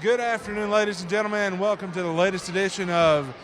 Good afternoon, ladies and gentlemen, and welcome to the latest edition of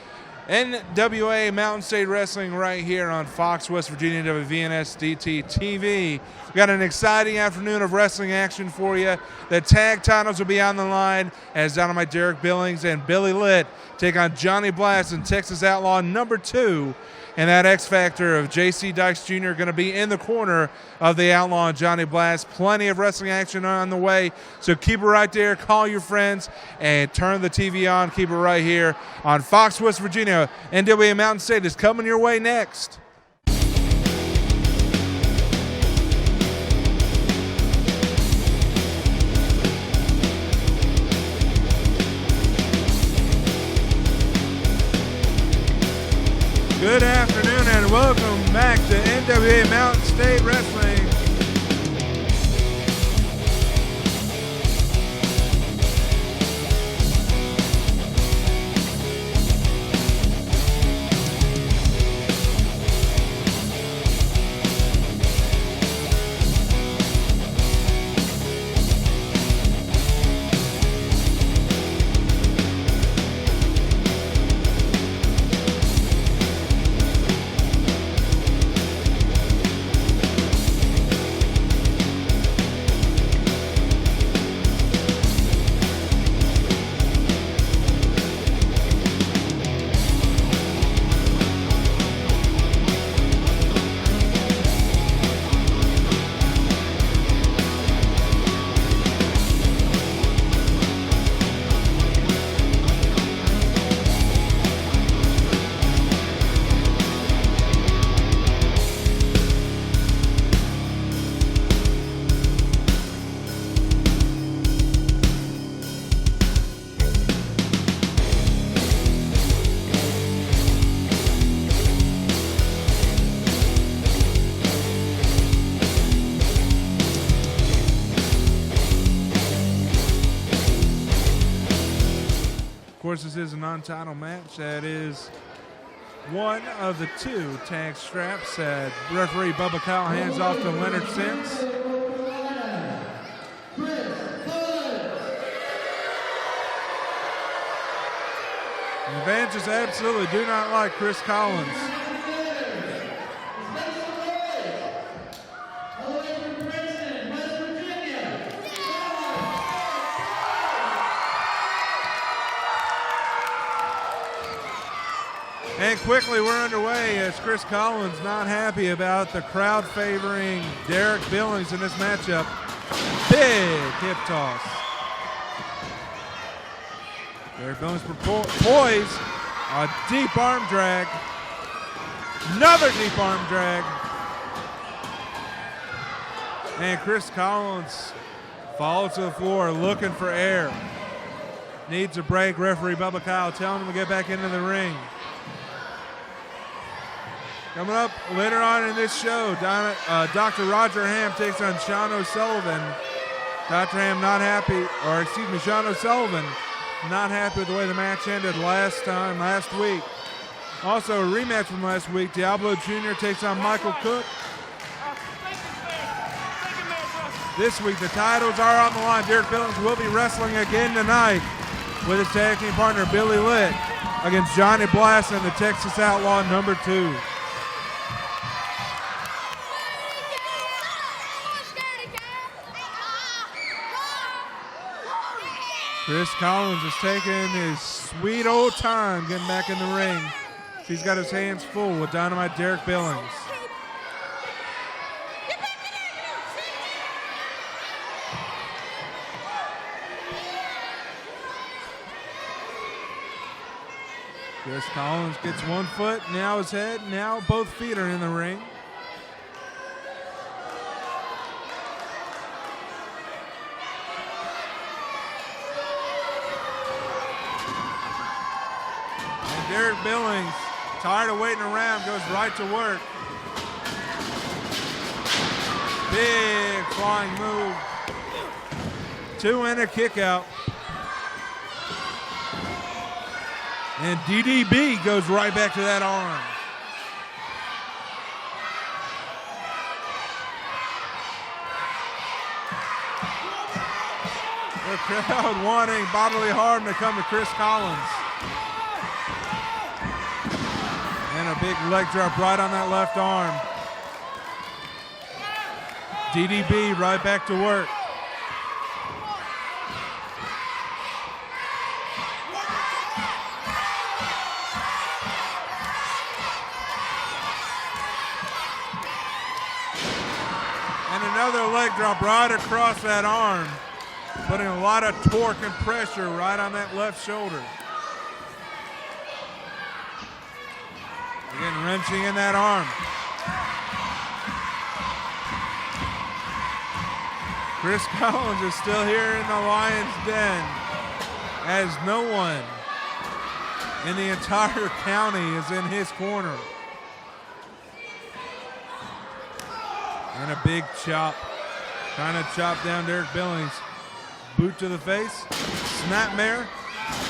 NWA Mountain State Wrestling right here on Fox, West Virginia, WVNS DT TV. We got an exciting afternoon of wrestling action for you. The tag titles will be on the line as Dynamite Derik, Billings, and Billy Litt take on Johnny Blast and Texas Outlaw #2. And that X Factor of J.C. Dykes Jr. going to be in the corner of the Outlaw and Johnny Blast. Plenty of wrestling action on the way, so keep it right there. Call your friends and turn the TV on. Keep it right here on Fox, West Virginia. NWA Mountain State is coming your way next. Good afternoon and welcome back to NWA Mountain State Wrestling. Of course, this is a non-title match. That is one of the two tag straps that referee Bubba Kyle hands off to Leonard Sims. And the fans just absolutely do not like Chris Collins. And quickly we're underway as Chris Collins not happy about the crowd favoring Derik Billings in this matchup. Big hip toss. Derik Billings poised. A deep arm drag. Another deep arm drag. And Chris Collins falls to the floor looking for air. Needs a break. Referee Bubba Kyle telling him to get back into the ring. Coming up later on in this show, Dr. Roger Hamm takes on Sean O'Sullivan. Sean O'Sullivan not happy with the way the match ended last week. Also a rematch from last week, Diablo Jr. takes on Michael Cook. This week the titles are on the line. Derik Billings will be wrestling again tonight with his tag team partner Billy Litt against Johnny Blast and the Texas Outlaw #2. Chris Collins is taking his sweet old time getting back in the ring. He's got his hands full with Dynamite Derik Billings. Chris Collins gets one foot, now his head, now both feet are in the ring. Derik Billings, tired of waiting around, goes right to work. Big flying move. 2 and a kick out. And DDB goes right back to that arm. The crowd wanting bodily harm to come to Chris Collins. And a big leg drop right on that left arm. DDB right back to work. And another leg drop right across that arm, putting a lot of torque and pressure right on that left shoulder. Again, wrenching in that arm. Chris Collins is still here in the Lion's Den, as no one in the entire county is in his corner. And a big chop, trying to chop down Derik Billings. Boot to the face, snapmare,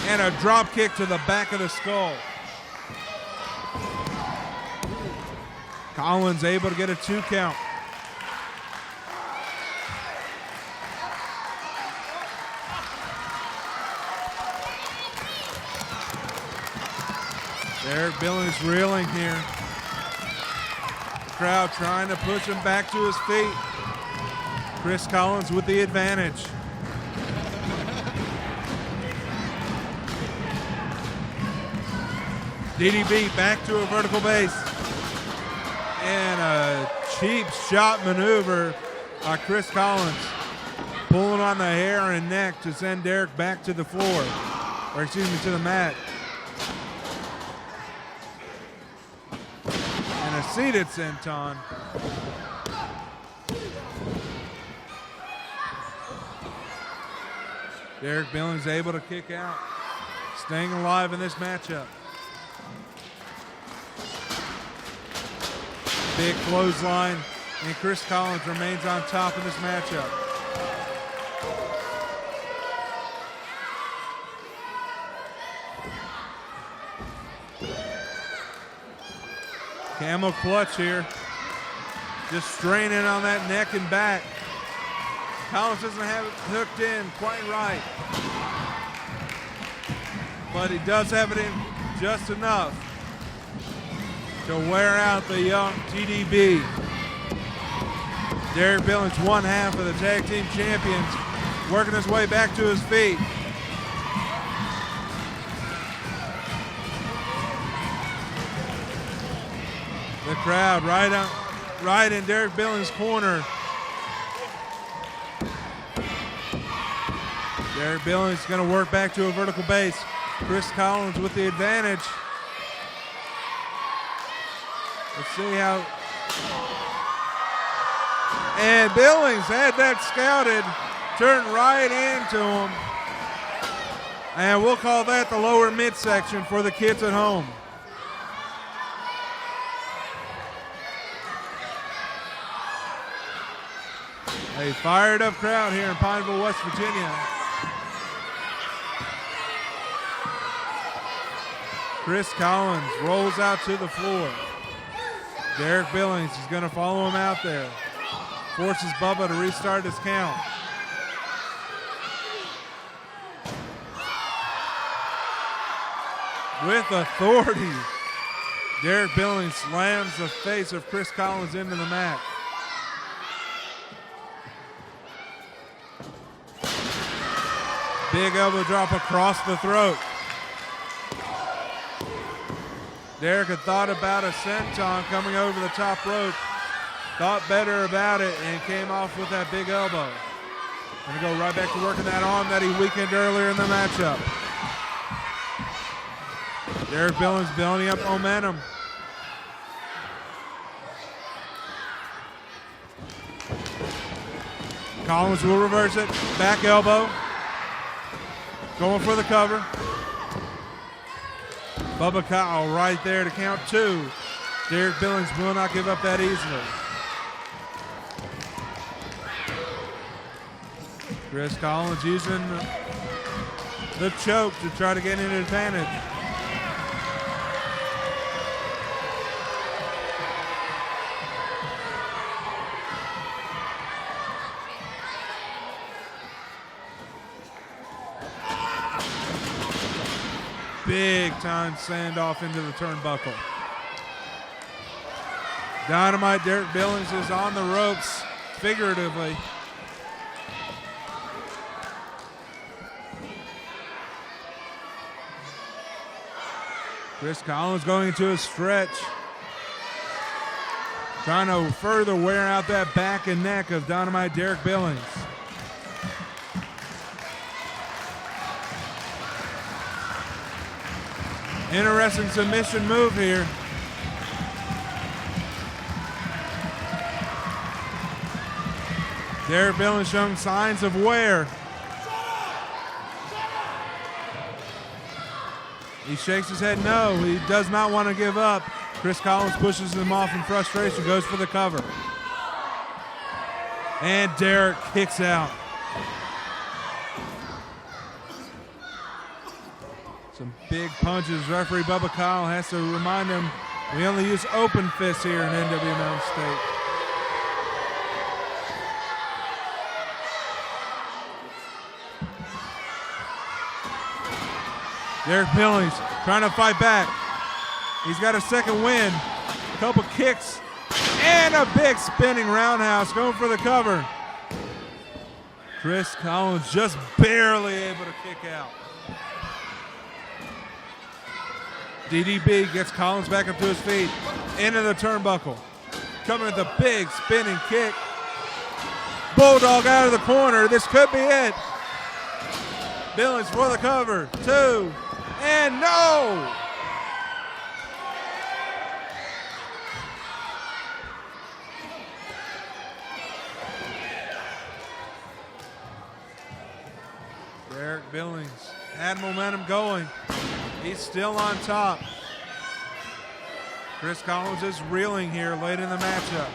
and a drop kick to the back of the skull. Collins able to get a 2 count. Derik Billings reeling here. Crowd trying to push him back to his feet. Chris Collins with the advantage. DDB back to a vertical base. And a cheap shot maneuver by Chris Collins, pulling on the hair and neck to send Derik back to the floor, or excuse me, to the mat. And a seated senton. Derik Billings able to kick out, staying alive in this matchup. Big clothesline, and Chris Collins remains on top in this matchup. Camel clutch here. Just straining on that neck and back. Collins doesn't have it hooked in quite right, but he does have it in just enough to wear out the young TDB. Derik Billings, one half of the tag team champions, working his way back to his feet. The crowd right in Derik Billings' corner. Derik Billings is going to work back to a vertical base. Chris Collins with the advantage. Let's see how. And Billings had that scouted, turned right into him. And we'll call that the lower midsection for the kids at home. A fired up crowd here in Pineville, West Virginia. Chris Collins rolls out to the floor. Derik Billings is going to follow him out there. Forces Bubba to restart his count. With authority, Derik Billings slams the face of Chris Collins into the mat. Big elbow drop across the throat. Derik had thought about a senton coming over the top rope, thought better about it, and came off with that big elbow. Gonna go right back to working that arm that he weakened earlier in the matchup. Derik Billings building up momentum. Collins will reverse it, back elbow. Going for the cover. Bubba Kyle right there to count 2. Derik Billings will not give up that easily. Chris Collins using the choke to try to get an advantage. big time send-off into the turnbuckle. Dynamite Derek Billings is on the ropes, figuratively. Chris Collins going into a stretch. Trying to further wear out that back and neck of Dynamite Derek Billings. Interesting submission move here. Derek Billings showing signs of wear. He shakes his head no. He does not want to give up. Chris Collins pushes him off in frustration, goes for the cover. And Derek kicks out. Some big punches. Referee Bubba Kyle has to remind him we only use open fists here in NWA Mountain State. Derek Billings trying to fight back. He's got a second win. A couple kicks and a big spinning roundhouse going for the cover. Chris Collins just barely able to kick out. DDB gets Collins back up to his feet. Into the turnbuckle. Coming with a big spinning kick. Bulldog out of the corner. This could be it. Billings for the cover. 2. And no! Derek Billings had momentum going. He's still on top. Chris Collins is reeling here late in the matchup.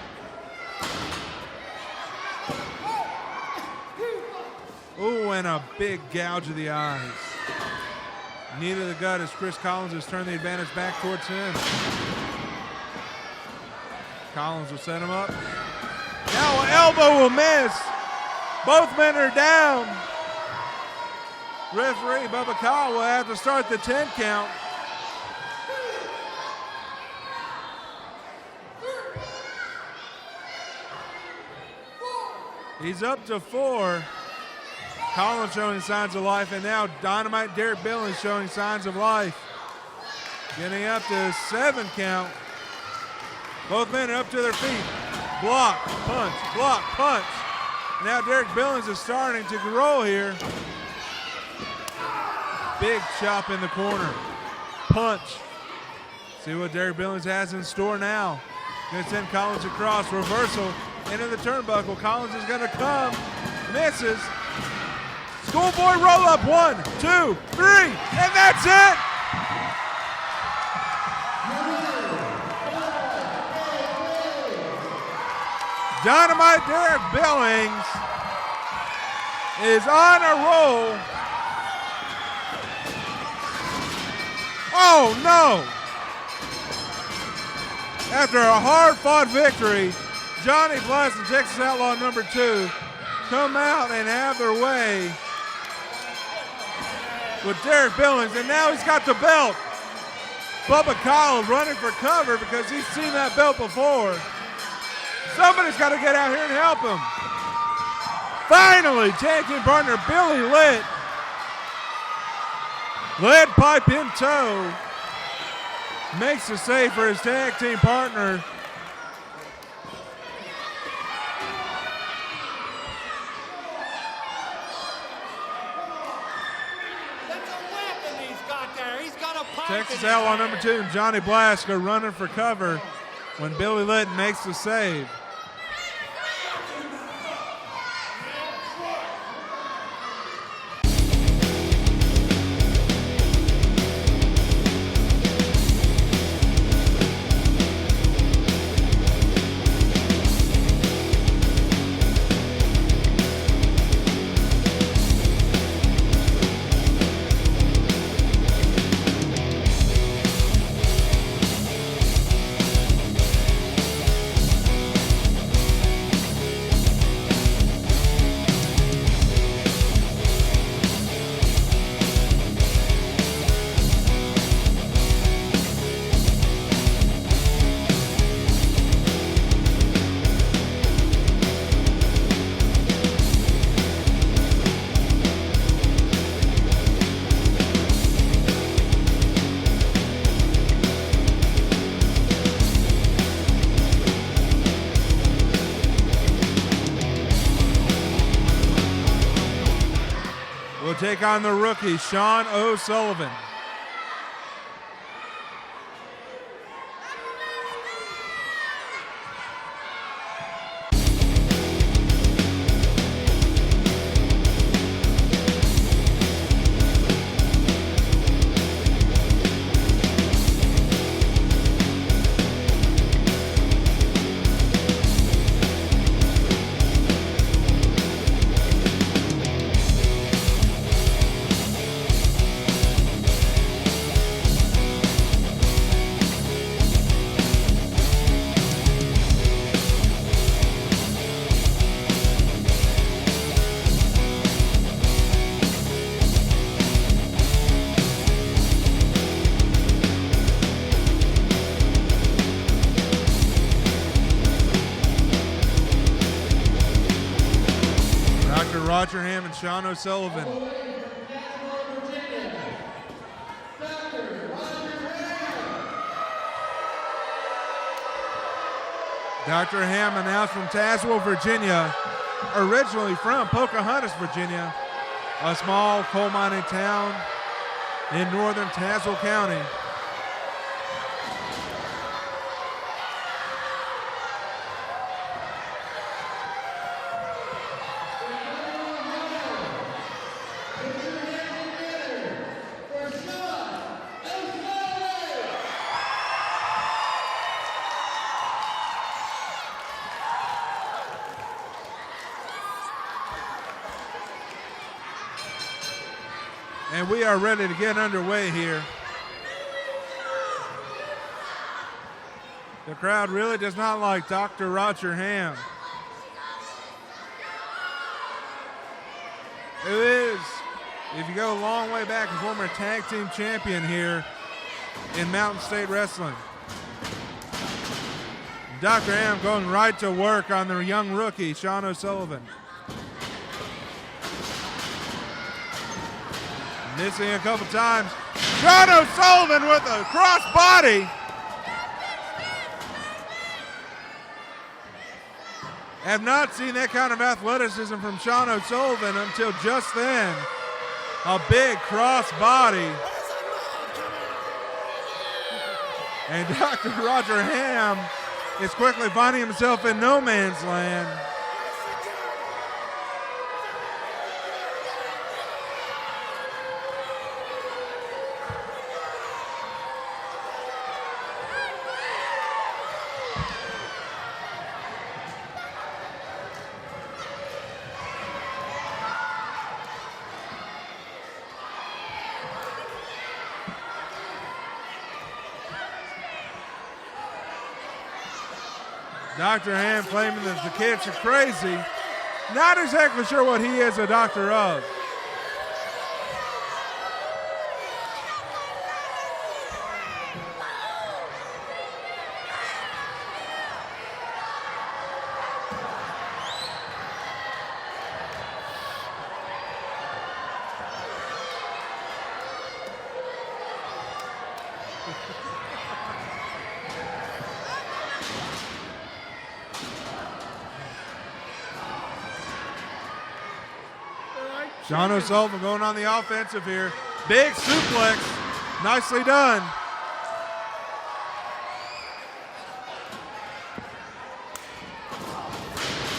Ooh, and a big gouge of the eyes. Knee to the gut as Chris Collins has turned the advantage back towards him. Collins will set him up. Now an elbow will miss. Both men are down. Referee Bubba Kyle will have to start the 10 count. He's up to 4. Collins showing signs of life, and now Dynamite Derek Billings showing signs of life. Getting up to 7 count. Both men are up to their feet. Block, punch, block, punch. Now Derek Billings is starting to roll here. Big chop in the corner. Punch. See what Derek Billings has in store now. Going to send Collins across. Reversal into the turnbuckle. Collins is going to come. Misses. Schoolboy roll up. 1, 2, 3. And that's it. Dynamite Derek Billings is on a roll. Oh no! After a hard-fought victory, Johnny Bless and Texas Outlaw number 2 come out and have their way with Derek Billings, and now he's got the belt. Bubba Kyle running for cover because he's seen that belt before. Somebody's got to get out here and help him. Finally, tag team partner Billy Litt, lead pipe in tow, makes the save for his tag team partner. That's a weapon he's got there. He's got a pipe. Texas Outlaw number 2 and Johnny Blask are running for cover when Billy Litt makes the save. take on the rookie, Sean O'Sullivan. Roger Hamm and Sean O'Sullivan. Dr. Hamm announced from Tazewell, Virginia, originally from Pocahontas, Virginia, a small coal mining town in northern Tazewell County. And we are ready to get underway here. The crowd really does not like Dr. Roger Hamm, who is, if you go a long way back, a former tag team champion here in Mountain State Wrestling. Dr. Hamm going right to work on the young rookie, Sean O'Sullivan. Missing a couple times. Sean O'Sullivan with a crossbody. Have not seen that kind of athleticism from Sean O'Sullivan until just then. A big crossbody. And Dr. Roger Hamm is quickly finding himself in no man's land. Dr. Hamm claiming that the kids are crazy. Not exactly sure what he is a doctor of. Sean O'Sullivan going on the offensive here. Big suplex. Nicely done.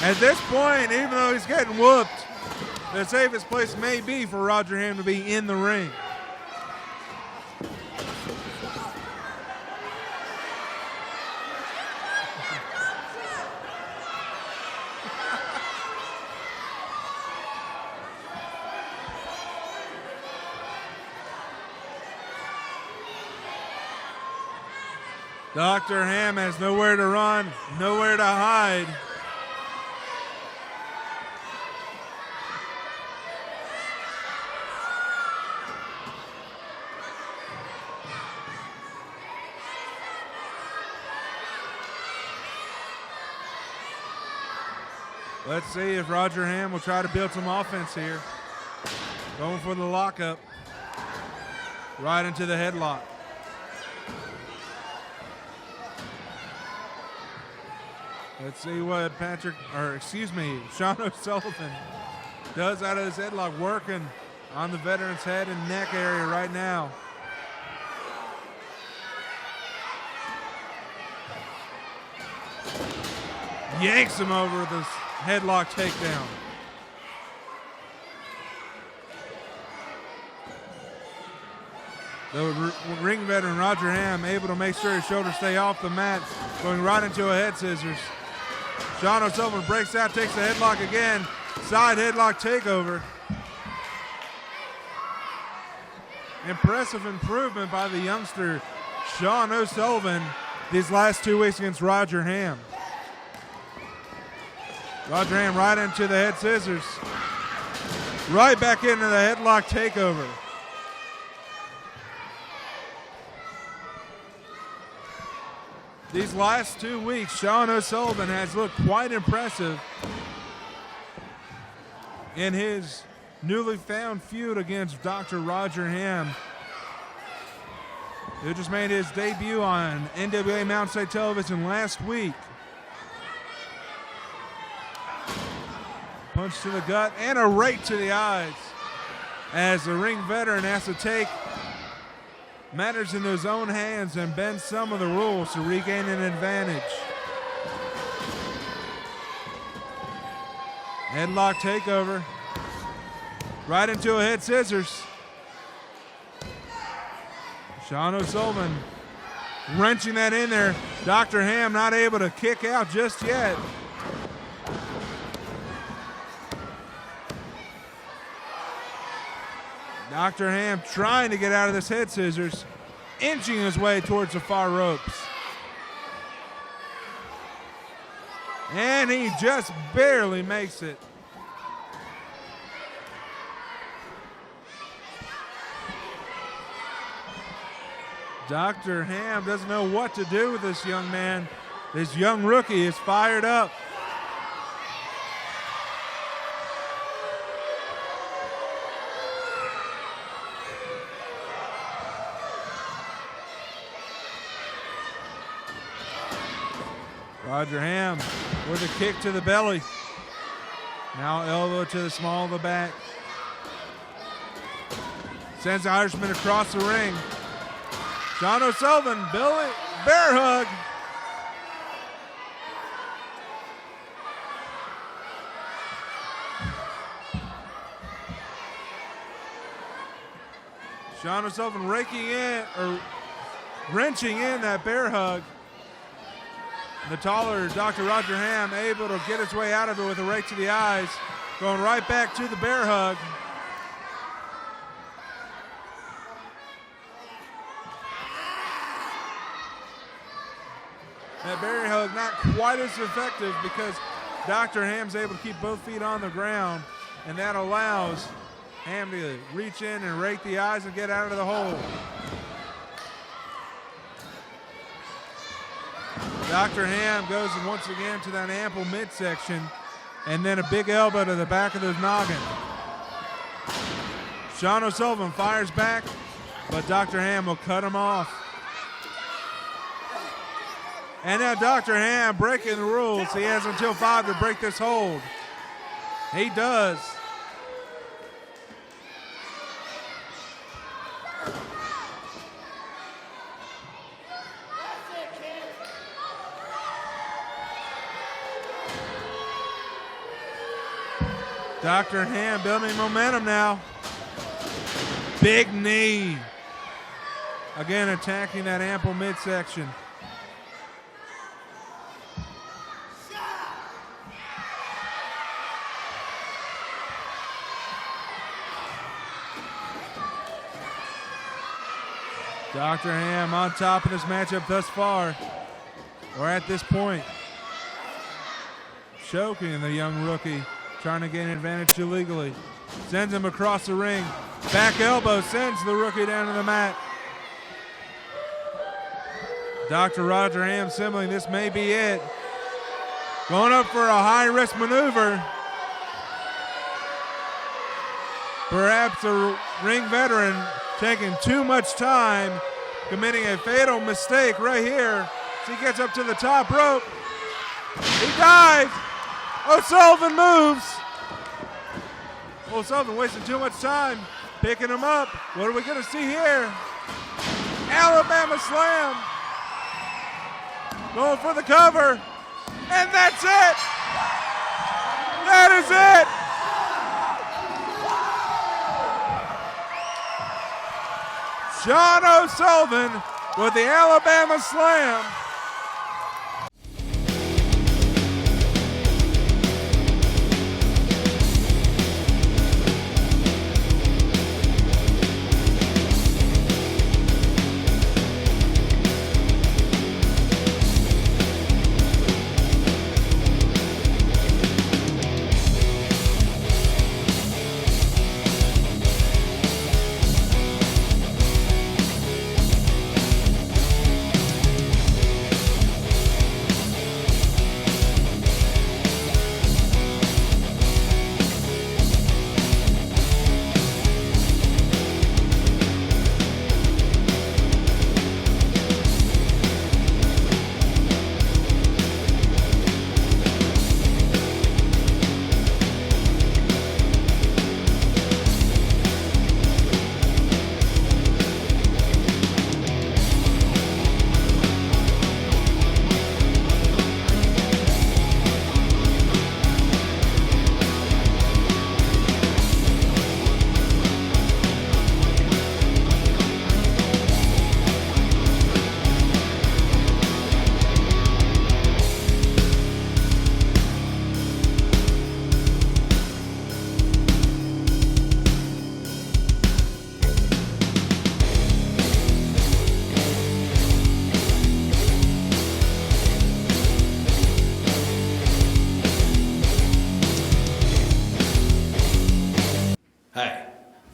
At this point, even though he's getting whooped, the safest place may be for Roger Hamm to be in the ring. Dr. Hamm has nowhere to run, nowhere to hide. Let's see if Roger Hamm will try to build some offense here. Going for the lockup. Right into the headlock. Let's see what Sean O'Sullivan does out of his headlock, working on the veteran's head and neck area right now. Yanks him over with this headlock takedown. The ring veteran Roger Hamm able to make sure his shoulders stay off the mat, going right into a head scissors. Sean O'Sullivan breaks out, takes the headlock again. Side headlock takeover. Impressive improvement by the youngster Sean O'Sullivan these last 2 weeks against Roger Hamm. Roger Hamm right into the head scissors. Right back into the headlock takeover. These last 2 weeks, Sean O'Sullivan has looked quite impressive in his newly found feud against Dr. Roger Hamm, who just made his debut on NWA Mountain State Television last week. Punch to the gut and a right to the eyes as the ring veteran has to take matters into his own hands and bend some of the rules to regain an advantage. Headlock takeover. Right into a head scissors. Sean O'Sullivan wrenching that in there. Dr. Hamm not able to kick out just yet. Dr. Hamm trying to get out of this head scissors, inching his way towards the far ropes. And he just barely makes it. Dr. Hamm doesn't know what to do with this young man. This young rookie is fired up. Roger Hamm with a kick to the belly. Now elbow to the small of the back. Sends the Irishman across the ring. Sean O'Sullivan, Billy, bear hug. Sean O'Sullivan raking in, or wrenching in that bear hug. The taller Dr. Roger Hamm able to get his way out of it with a rake to the eyes, going right back to the bear hug. That bear hug not quite as effective because Dr. Hamm's able to keep both feet on the ground, and that allows Hamm to reach in and rake the eyes and get out of the hole. Dr. Hamm goes once again to that ample midsection, and then a big elbow to the back of the noggin. Sean O'Sullivan fires back, but Dr. Hamm will cut him off. And now Dr. Hamm breaking the rules. He has until 5 to break this hold. He does. Dr. Hamm building momentum now. Big knee. Again, attacking that ample midsection. Dr. Hamm on top of this matchup thus far, or at this point. Choking the young rookie, trying to gain advantage illegally. Sends him across the ring. Back elbow sends the rookie down to the mat. Dr. Roger Hamm signaling this may be it. Going up for a high-risk maneuver. Perhaps a ring veteran taking too much time, committing a fatal mistake right here. As he gets up to the top rope. He dives. O'Sullivan moves. O'Sullivan wasting too much time. Picking him up. What are we going to see here? Alabama slam. Going for the cover. And that's it. That is it. John O'Sullivan with the Alabama slam.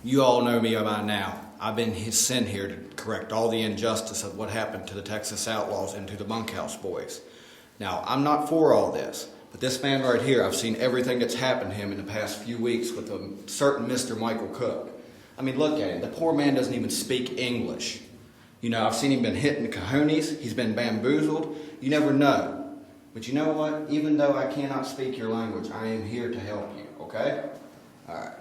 You all know me by now. I've been sent here to correct all the injustice of what happened to the Texas Outlaws and to the Bunkhouse Boys. Now, I'm not for all this, but this man right here, I've seen everything that's happened to him in the past few weeks with a certain Mr. Michael Cook. I mean, look at him. The poor man doesn't even speak English. You know, I've seen him been hit in the cojones. He's been bamboozled. You never know. But you know what? Even though I cannot speak your language, I am here to help you, okay? All right.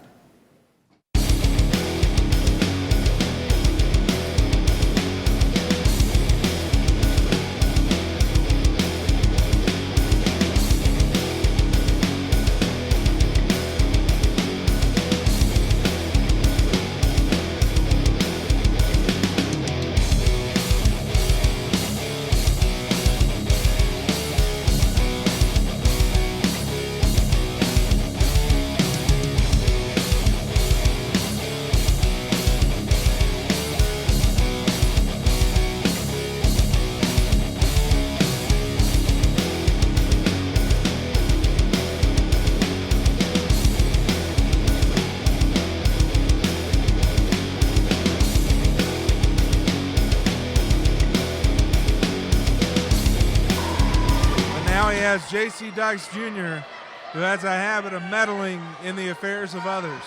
Has J.C. Dykes Jr., who has a habit of meddling in the affairs of others.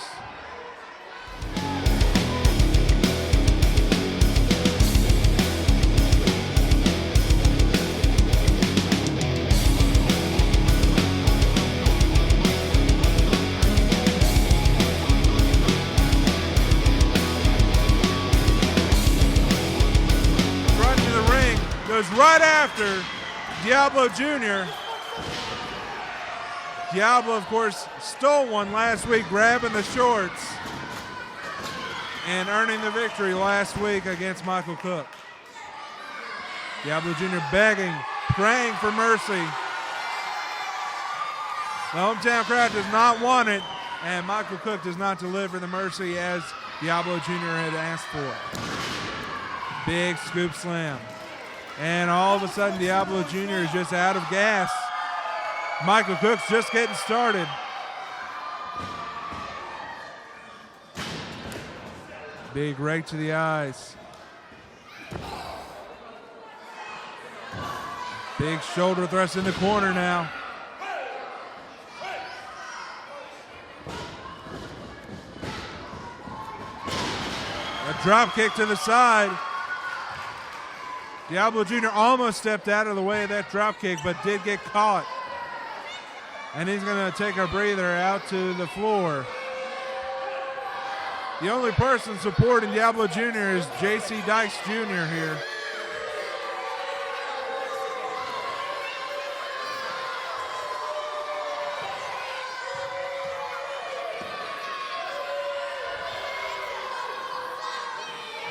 Front to the ring, goes right after Diablo Jr. Diablo, of course, stole one last week, grabbing the shorts and earning the victory last week against Michael Cook. Diablo Jr. begging, praying for mercy. The hometown crowd does not want it, and Michael Cook does not deliver the mercy as Diablo Jr. had asked for. Big scoop slam. And all of a sudden, Diablo Jr. is just out of gas. Michael Cook's just getting started. Big rake to the eyes. Big shoulder thrust in the corner now. A drop kick to the side. Diablo Jr. almost stepped out of the way of that drop kick, but did get caught. And he's going to take a breather out to the floor. The only person supporting Diablo Jr. is J.C. Dykes Jr. here.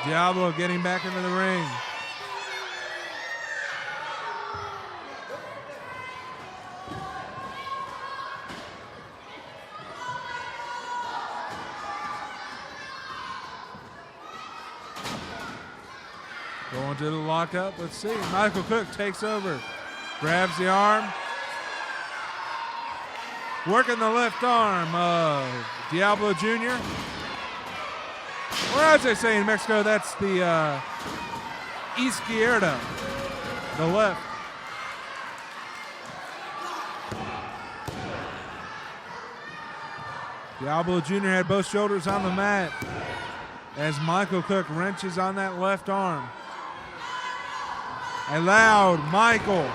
Diablo getting back into the ring. Going to the lockup. Let's see. Michael Cook takes over. Grabs the arm. Working the left arm of Diablo Jr. Or as they say in Mexico, that's the izquierda, the left. Diablo Jr. had both shoulders on the mat as Michael Cook wrenches on that left arm. A loud Michael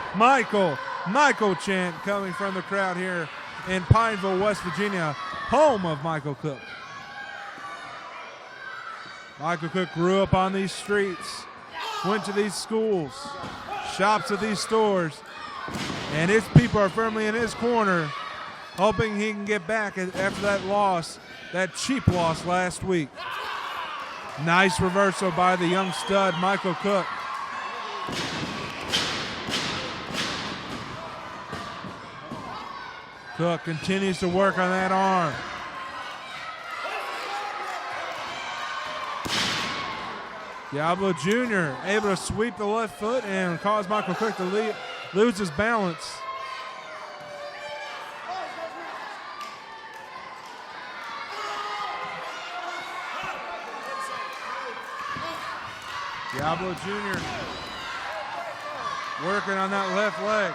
chant coming from the crowd here in Pineville, West Virginia, home of Michael Cook. Michael Cook grew up on these streets, went to these schools, shops at these stores, and his people are firmly in his corner, hoping he can get back after that loss, that cheap loss last week. Nice reversal by the young stud, Michael Cook. Cook continues to work on that arm. Diablo Jr. able to sweep the left foot and cause Michael Cook to lose his balance. Diablo Jr. working on that left leg.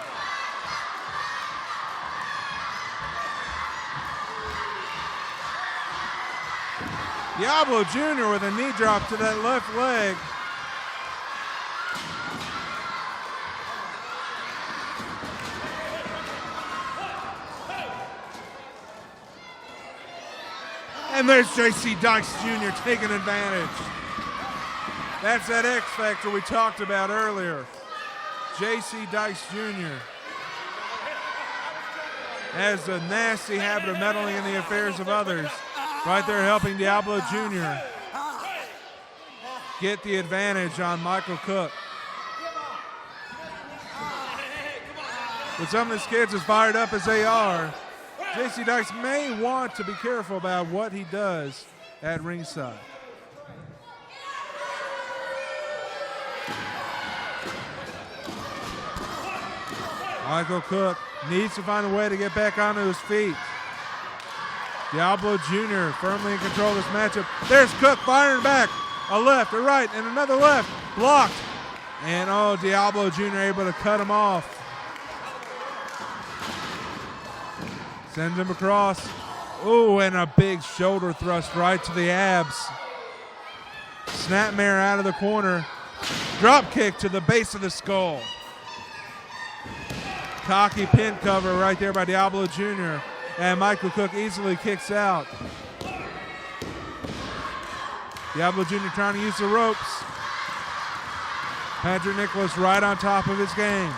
Diablo Jr. with a knee drop to that left leg. And there's J.C. Dykes Jr. taking advantage. That's that X factor we talked about earlier. J.C. Dykes Jr. has a nasty habit of meddling in the affairs of others. Right there helping Diablo Jr. get the advantage on Michael Cook. With some of these kids as fired up as they are, J.C. Dykes may want to be careful about what he does at ringside. Michael Cook needs to find a way to get back onto his feet. Diablo Jr. firmly in control of this matchup. There's Cook firing back. A left, a right, and another left. Blocked. And Diablo Jr. able to cut him off. Sends him across. Ooh, and a big shoulder thrust right to the abs. Snapmare out of the corner. Drop kick to the base of the skull. Cocky pin cover right there by Diablo Jr. And Michael Cook easily kicks out. Diablo Jr. trying to use the ropes. Patrick Nicholas right on top of his game.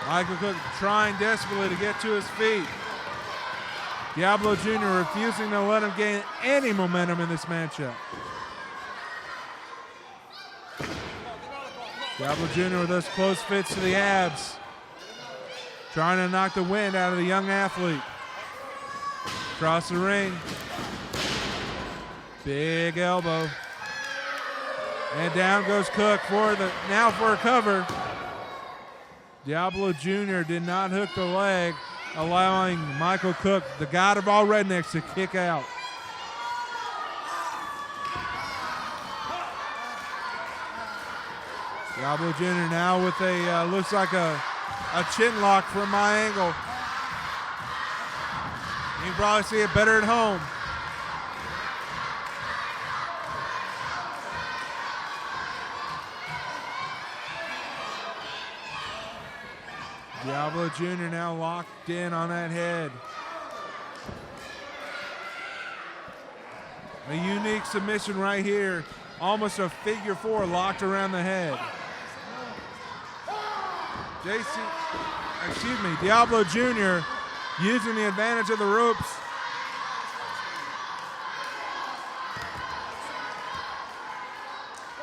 Michael Cook trying desperately to get to his feet. Diablo Jr. refusing to let him gain any momentum in this matchup. Diablo Jr. with those close fits to the abs. Trying to knock the wind out of the young athlete. Across the ring. Big elbow. And down goes Cook for a cover. Diablo Jr. did not hook the leg, allowing Michael Cook, the god of all rednecks, to kick out. Diablo Jr. now with a, looks like a chin lock from my angle. You can probably see it better at home. Diablo Jr. now locked in on that head. A unique submission right here. Almost a figure four locked around the head. Diablo Jr. using the advantage of the ropes.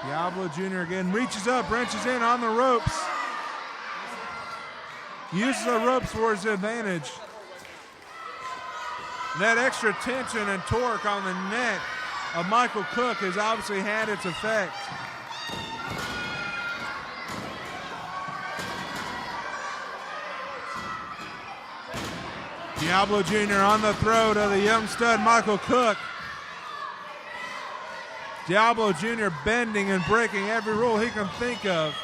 Diablo Jr. again reaches up, wrenches in on the ropes. Uses the ropes for his advantage. That extra tension and torque on the neck of Michael Cook has obviously had its effect. Diablo Jr. on the throat of the young stud Michael Cook. Diablo Jr. bending and breaking every rule he can think of.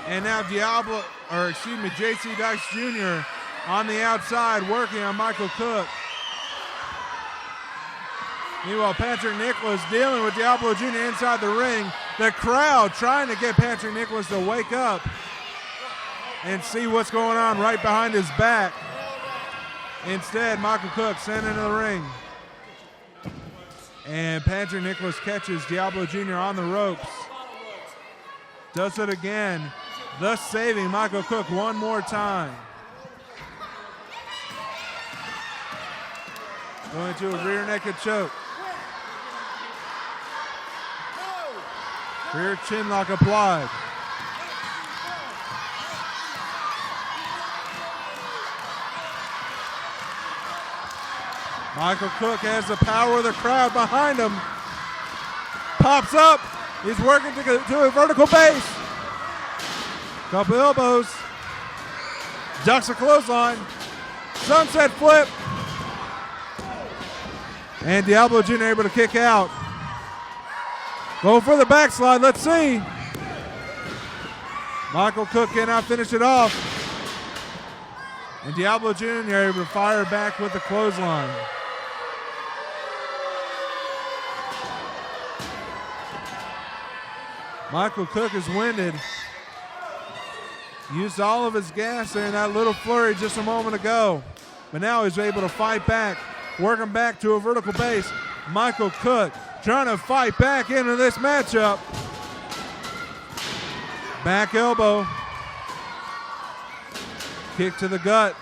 And now JC Dice Jr. on the outside working on Michael Cook. Meanwhile, Patrick Nicholas dealing with Diablo Jr. inside the ring. The crowd trying to get Patrick Nicholas to wake up and see what's going on right behind his back. Instead, Michael Cook sent into the ring. And Patrick Nicholas catches Diablo Jr. on the ropes. Does it again, thus saving Michael Cook one more time. Going to a rear naked choke. Rear chin lock applied. Michael Cook has the power of the crowd behind him. Pops up. He's working to a vertical base. Couple elbows. Ducks a clothesline. Sunset flip. And Diablo Jr. able to kick out. Going for the backslide. Let's see. Michael Cook cannot finish it off. And Diablo Jr. able to fire back with the clothesline. Michael Cook is winded. Used all of his gas there in that little flurry just a moment ago. But now he's able to fight back, working back to a vertical base. Michael Cook trying to fight back into this matchup. Back elbow. Kick to the gut.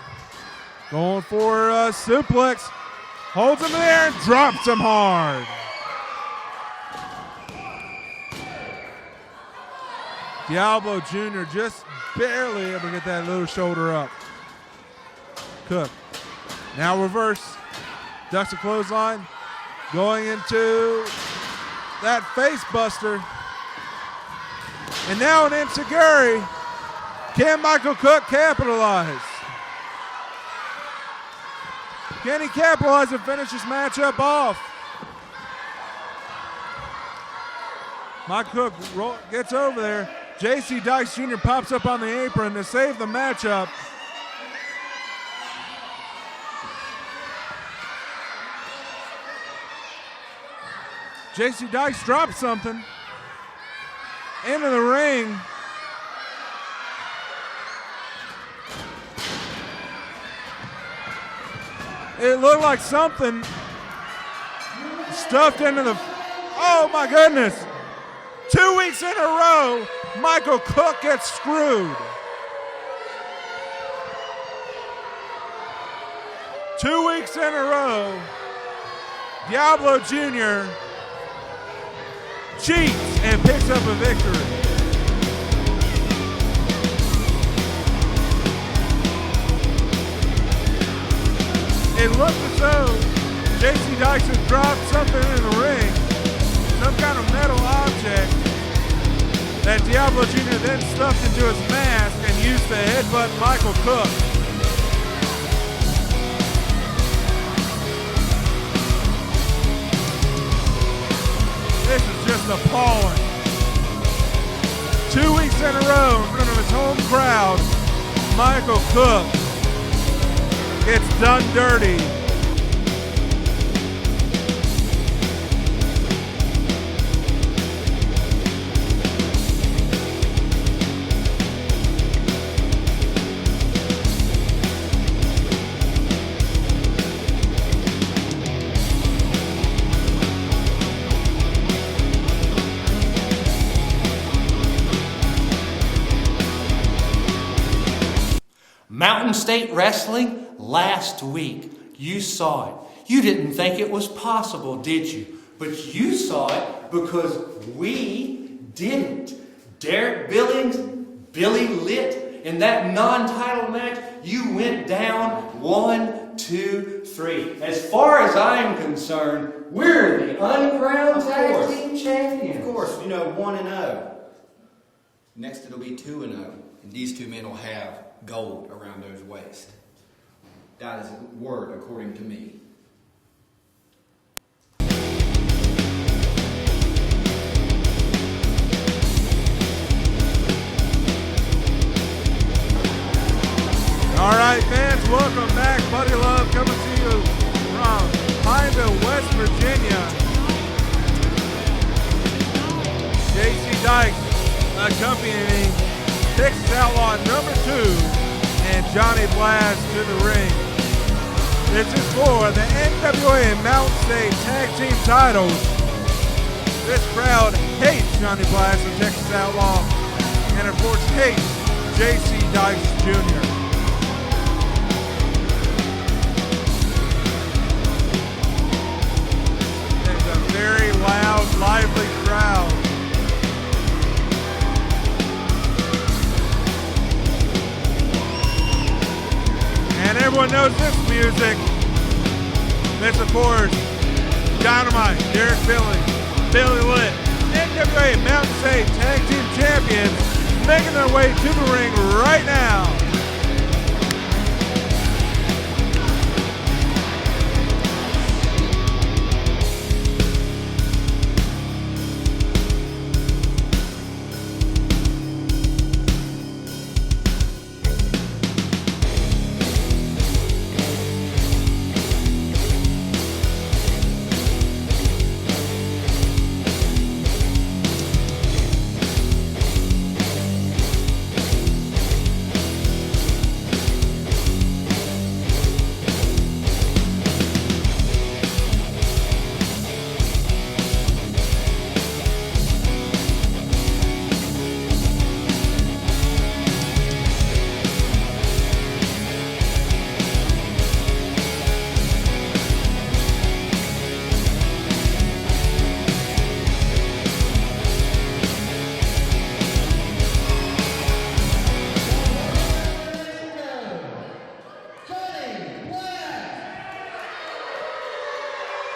Going for a suplex. Holds him there and drops him hard. Diablo Jr. just barely able to get that little shoulder up. Cook. Now reverse. Ducks a clothesline. Going into that face buster. And now an enziguri. Can Michael Cook capitalize? Can he capitalize and finish this matchup off? Michael Cook gets over there. JC Dice Jr. pops up on the apron to save the matchup. JC Dice drops something into the ring. It looked like something stuffed into the, oh my goodness. 2 weeks in a row, Michael Cook gets screwed. 2 weeks in a row, Diablo Jr. cheats and picks up a victory. It looked as though JC Dice had dropped something in the ring, some kind of metal object that Diablo Jr. then stuffed into his mask and used to headbutt Michael Cook. This is just appalling. 2 weeks in a row in front of his home crowd, Michael Cook gets done dirty. Mountain State Wrestling last week. You saw it. You didn't think it was possible, did you? But you saw it because we didn't. Derik Billings, Billy Litt, in that non-title match, you went down 1, 2, 3. As far as I'm concerned, we're the uncrowned tag team champions. Of course, 1-0. Next it'll be 2-0. And these two men will have gold around those waists. That is a word according to me. All right, fans, welcome back. Buddy Love coming to you from Pineville, West Virginia. JC Dykes accompanying Texas Outlaw number 2 and Johnny Blast to the ring. This is for the NWA Mountain State Tag Team titles. This crowd hates Johnny Blast and Texas Outlaw, and of course hates JC Dykes Jr. Very loud, lively crowd. And everyone knows this music. This, of course, Dynamite, Derik Billings, Billy Litt, NWA Mountain State Tag Team Champions, making their way to the ring right now.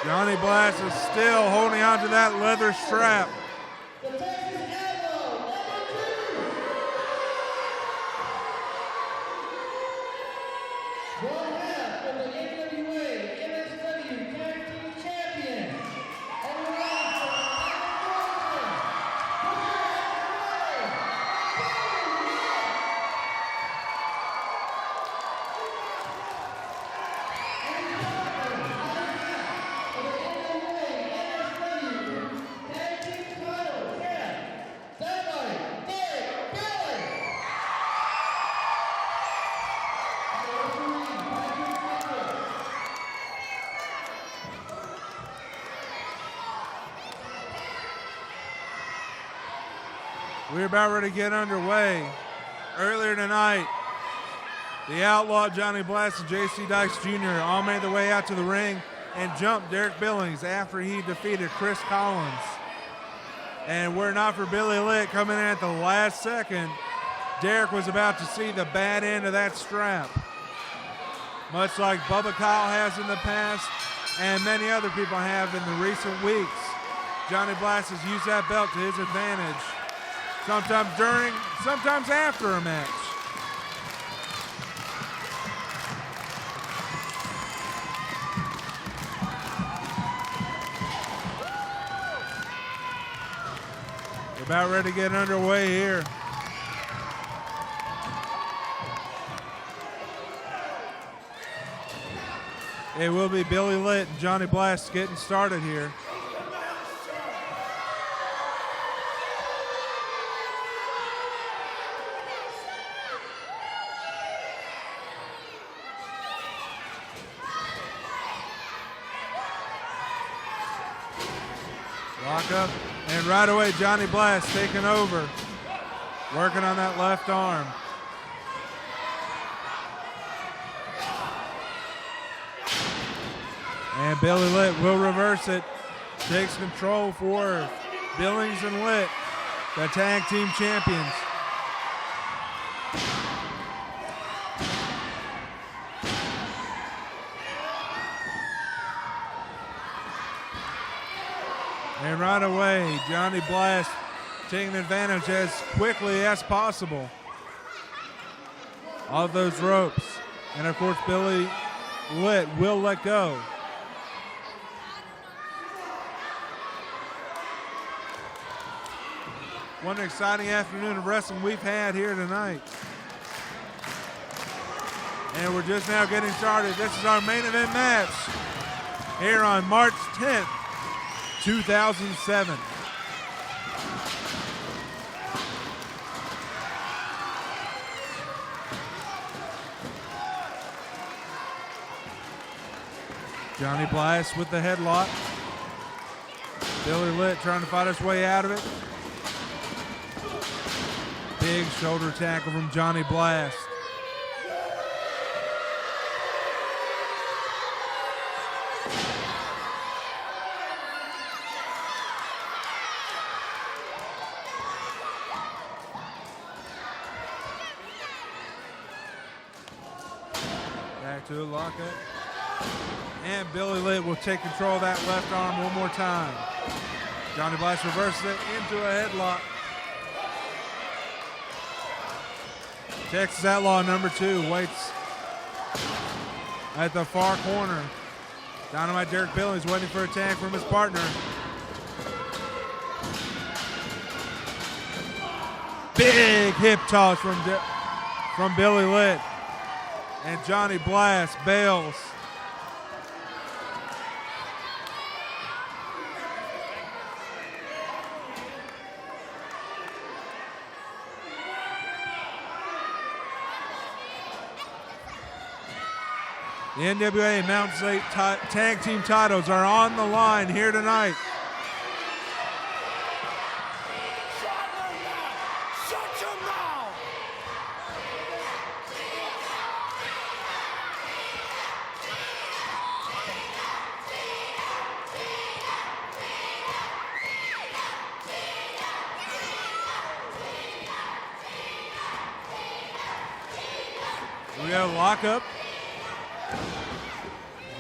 Johnny Blast is still holding on to that leather strap. The Texas Outlaw, number 2. One half of the NWA MSW Tag Team Champions. And right We're about ready to get underway. Earlier tonight, the Outlaw, Johnny Blast, and JC Dykes Jr. all made their way out to the ring and jumped Derik Billings after he defeated Chris Collins. And were it not for Billy Litt coming in at the last second, Derik was about to see the bad end of that strap. Much like Bubba Kyle has in the past and many other people have in the recent weeks, Johnny Blast has used that belt to his advantage. Sometimes during, sometimes after a match. We're about ready to get underway here. It will be Billy Litt and Johnny Blast getting started here. Lock up, and right away Johnny Blast taking over, working on that left arm. And Billy Litt will reverse it. Takes control for Billings and Litt, the tag team champions. And right away, Johnny Blast taking advantage as quickly as possible of those ropes. And of course, Billy Litt will let go. What an exciting afternoon of wrestling we've had here tonight. And we're just now getting started. This is our main event match here on March 10th, 2007. Johnny Blast with the headlock. Billy Litt trying to fight his way out of it. Big shoulder tackle from Johnny Blast. Back to a lockup. And Billy Litt will take control of that left arm one more time. Johnny Blast reverses it into a headlock. Texas Outlaw number 2 waits at the far corner. Dynamite Derek Billings waiting for a tag from his partner. Big hip toss from Billy Litt. And Johnny Blast bails. The NWA Mountain State Tag Team titles are on the line here tonight. Shut your mouth! We got a lockup.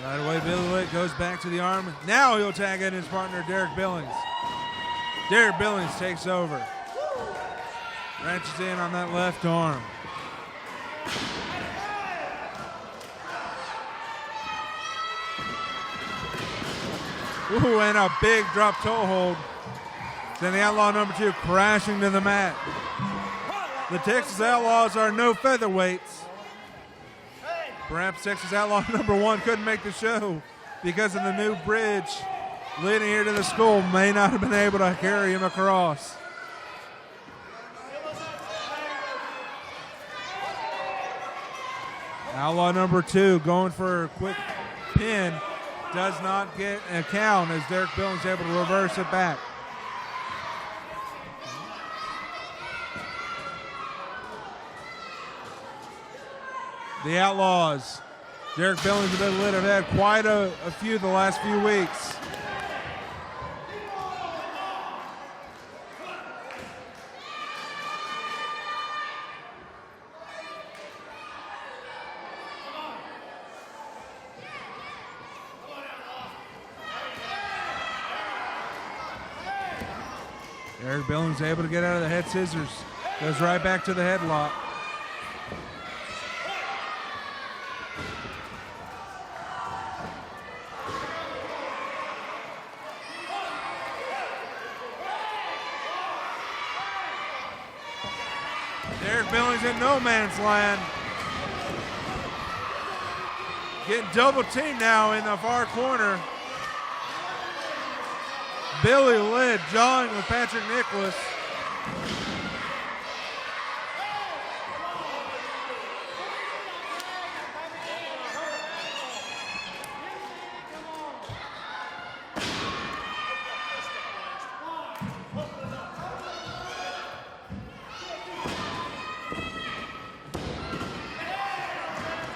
Right away, Billy Litt goes back to the arm. Now he'll tag in his partner, Derek Billings. Derek Billings takes over. Wrenches in on that left arm. Ooh, and a big drop toe hold. Then the Outlaw number 2 crashing to the mat. The Texas Outlaws are no featherweights. Perhaps Texas Outlaw number 1 couldn't make the show because of the new bridge leading here to the school. May not have been able to carry him across. Outlaw number 2 going for a quick pin. Does not get a count as Derek Billings able to reverse it back. The Outlaws, Derek Billings and Billy Litt have had quite a few the last few weeks. Derek Billings able to get out of the head scissors. Goes right back to the headlock. Derek Billings in no man's land. Getting double teamed now in the far corner. Billy Litt jawing with Patrick Nicholas.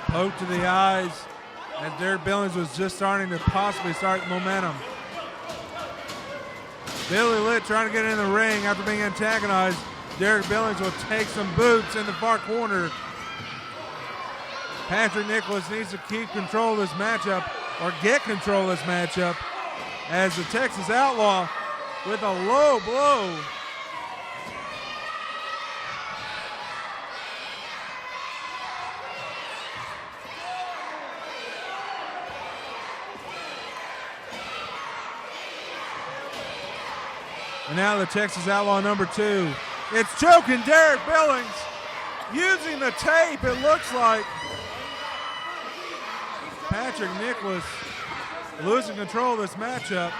Poke to the eyes as Derik Billings was just starting to possibly start momentum. Billy Litt trying to get in the ring after being antagonized. Derik Billings will take some boots in the far corner. Patrick Nicholas needs to keep control of this matchup, or get control of this matchup, as the Texas Outlaw with a low blow. And now the Texas Outlaw number 2. It's choking Derik Billings. Using the tape, it looks like. Patrick Nicholas losing control of this matchup.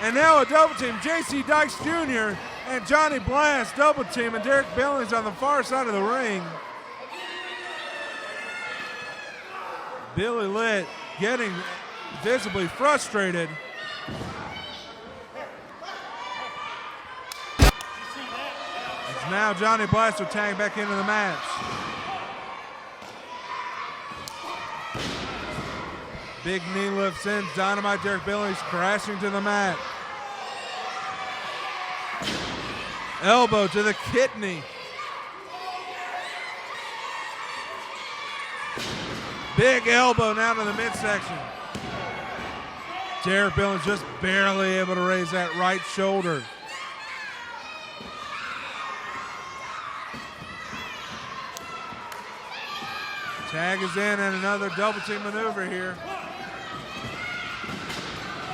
And now a double team. J.C. Dykes Jr. and Johnny Blast double team, and Derik Billings on the far side of the ring. Billy Litt getting visibly frustrated. It's now Johnny Blast will tag back into the match. Big knee lift sends Dynamite Derik Billings crashing to the mat. Elbow to the kidney. Big elbow now to the midsection. Derik Billings just barely able to raise that right shoulder. Tag is in and another double team maneuver here.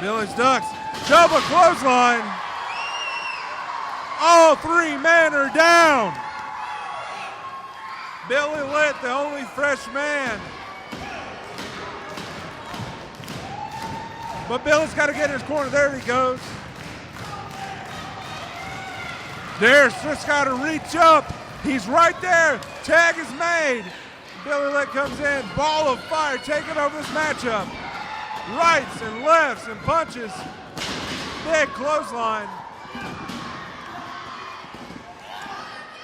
Billings ducks, double clothesline. All 3 men are down. Billy Litt, the only fresh man. But Billings got to get in his corner. There he goes. There's just got to reach up. He's right there. Tag is made. Billy Litt comes in. Ball of fire taking over this matchup. Rights and lefts and punches. Big clothesline.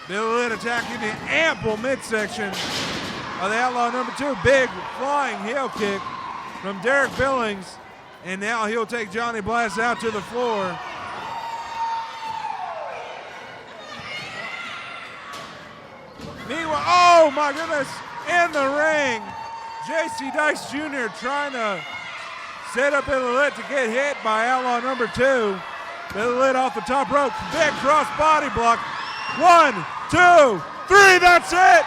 Billy Litt attacking the ample midsection of the Outlaw number 2. Big flying heel kick from Derik Billings. And now he'll take Johnny Blast out to the floor. Meanwhile, oh my goodness, in the ring, J.C. Dykes Jr. trying to set up Billy Litt to get hit by Outlaw number 2. Billy Litt off the top rope, big cross body block. 1, 2, 3, that's it.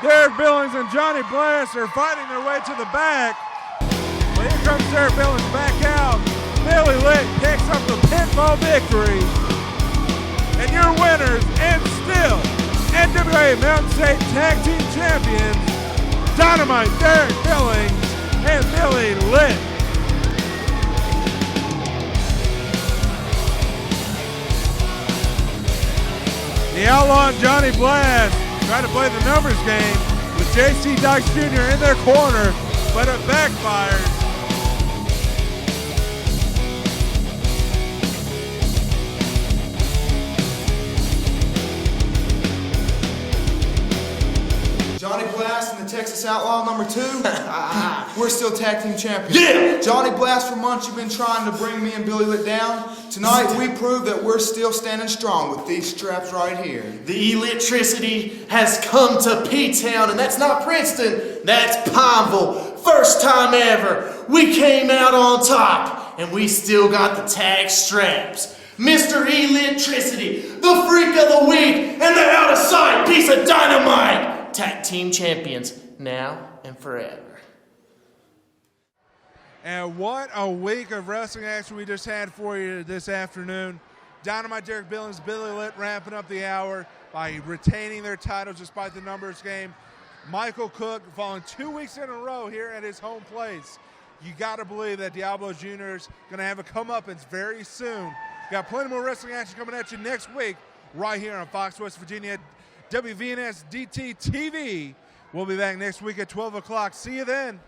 Derik Billings and Johnny Blast are fighting their way to the back. Well, here comes Derik Billings back out. Billy Litt picks up the pinfall victory. And your winners, and still NWA Mountain State Tag Team Champions, Dynamite Derik Billings and Billy Litt. The Outlaw and Johnny Blast try to play the numbers game with J.C. Dykes Jr. in their corner, but it backfires. Johnny Blast and the Texas Outlaw number 2, we're still tag team champions. Yeah! Johnny Blast, for months you've been trying to bring me and Billy Litt down. Tonight we prove that we're still standing strong with these straps right here. The electricity has come to P-Town, and that's not Princeton, that's Pineville. First time ever, we came out on top, and we still got the tag straps. Mr. Electricity, the freak of the week, and the out-of-sight piece of dynamite. Tag team champions, now and forever. And what a week of wrestling action we just had for you this afternoon. Dynamite Derik Billings, Billy Litt ramping up the hour by retaining their titles despite the numbers game. Michael Cook falling 2 weeks in a row here at his home place. You got to believe that Diablo Jr. is going to have a comeuppance very soon. Got plenty more wrestling action coming at you next week right here on Fox West Virginia, WVNS DT TV. We'll be back next week at 12 o'clock. See you then.